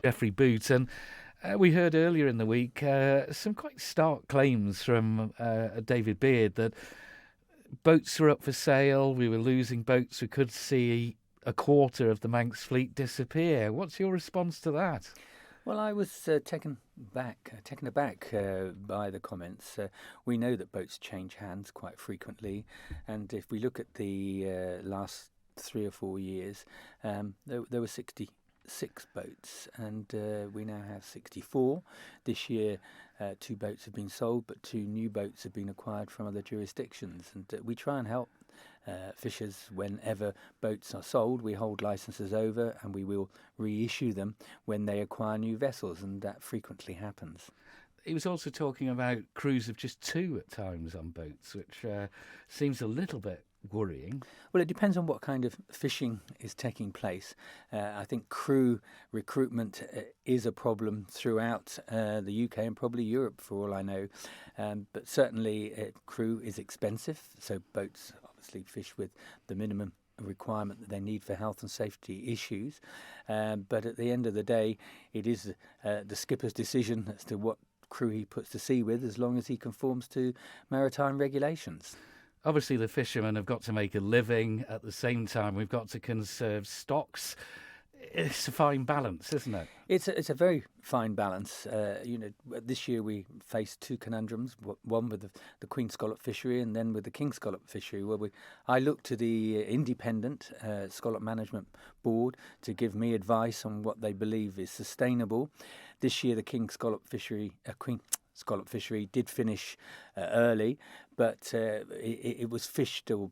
Geoffrey Boot, and we heard earlier in the week some quite stark claims from David Beard that boats were up for sale, we were losing boats, we could see a quarter of the Manx fleet disappear. What's your response to that? Well, I was taken aback by the comments. We know that boats change hands quite frequently, and if we look at the last 3 or 4 years, there were 66 boats, and we now have 64. This year, 2 boats have been sold, but 2 new boats have been acquired from other jurisdictions, and we try and help fishers whenever boats are sold. We hold licenses over and we will reissue them when they acquire new vessels, and that frequently happens. He was also talking about crews of just 2 at times on boats, which seems a little bit worrying. Well, it depends on what kind of fishing is taking place. I think crew recruitment is a problem throughout the UK and probably Europe, for all I know. But certainly crew is expensive, so boats obviously fish with the minimum requirement that they need for health and safety issues. But at the end of the day, it is the skipper's decision as to what crew he puts to sea with, as long as he conforms to maritime regulations. Obviously, the fishermen have got to make a living. At the same time, we've got to conserve stocks. It's a fine balance, isn't it? It's a very fine balance. This year we faced 2 conundrums, one with the Queen Scallop fishery and then with the King Scallop fishery, where I looked to the independent Scallop Management Board to give me advice on what they believe is sustainable. This year the Queen Scallop fishery did finish early, but it was fished or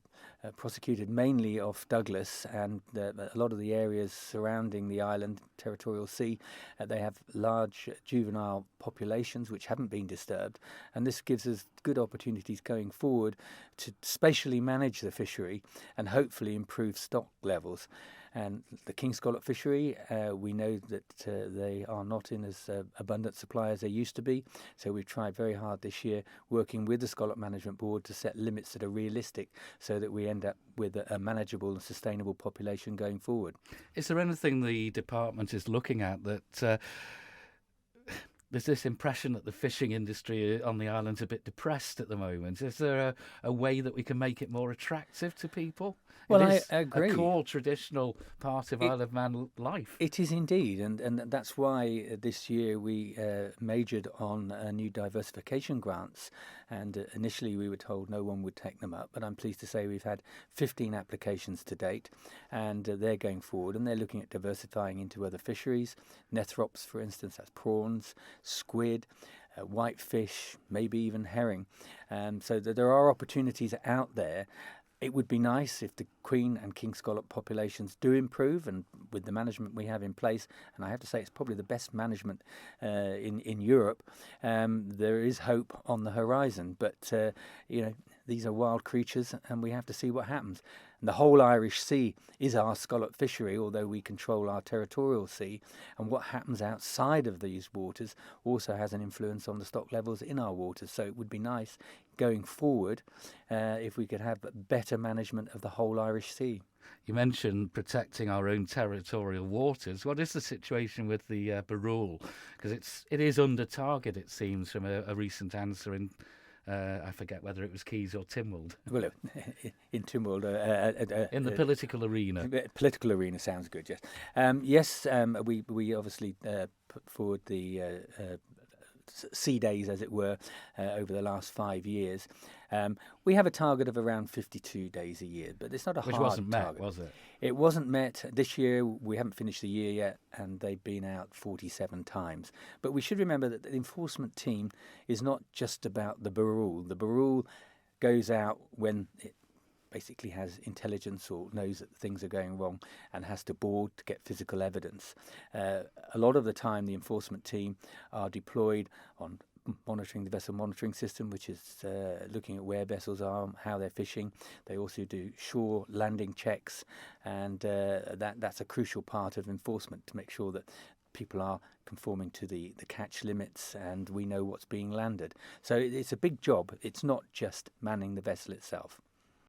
prosecuted mainly off Douglas, and a lot of the areas surrounding the island, territorial sea, they have large juvenile populations which haven't been disturbed, and this gives us good opportunities going forward to spatially manage the fishery and hopefully improve stock levels. And the King Scallop fishery, we know that they are not in as abundant supply as they used to be. So we've tried very hard this year, working with the Scallop Management Board, to set limits that are realistic so that we end up with a manageable and sustainable population going forward. Is there anything the department is looking at that... There's this impression that the fishing industry on the island's a bit depressed at the moment. Is there a way that we can make it more attractive to people? Well, I agree. A core traditional part of Isle of Man life. It is indeed, and that's why this year we majored on new diversification grants. And initially we were told no one would take them up, but I'm pleased to say we've had 15 applications to date, and they're going forward, and they're looking at diversifying into other fisheries. Nethrops, for instance, that's prawns, squid, whitefish, maybe even herring. So there are opportunities out there. It would be nice if the Queen and King Scallop populations do improve, and with the management we have in place, and I have to say it's probably the best management in Europe, there is hope on the horizon. But these are wild creatures, and we have to see what happens. And the whole Irish Sea is our scallop fishery, although we control our territorial sea. And what happens outside of these waters also has an influence on the stock levels in our waters. So it would be nice going forward if we could have better management of the whole Irish Sea. You mentioned protecting our own territorial waters. What is the situation with the Barule? Because it is under target, it seems, from a recent answer in... I forget whether it was Keys or Tynwald. Well, in Tynwald. In the political arena. Political arena sounds good, yes. Yes, we obviously put forward the sea days, as it were, over the last 5 years. We have a target of around 52 days a year, but it's not a hard target. Which wasn't met, was it? It wasn't met. This year, we haven't finished the year yet, and they've been out 47 times. But we should remember that the enforcement team is not just about the Barule. The Barule goes out when it basically has intelligence or knows that things are going wrong and has to board to get physical evidence. A lot of the time, the enforcement team are deployed on monitoring the vessel monitoring system, which is looking at where vessels are, how they're fishing. They also do shore landing checks, and that's a crucial part of enforcement, to make sure that people are conforming to the catch limits and we know what's being landed. So it's a big job. It's not just manning the vessel itself.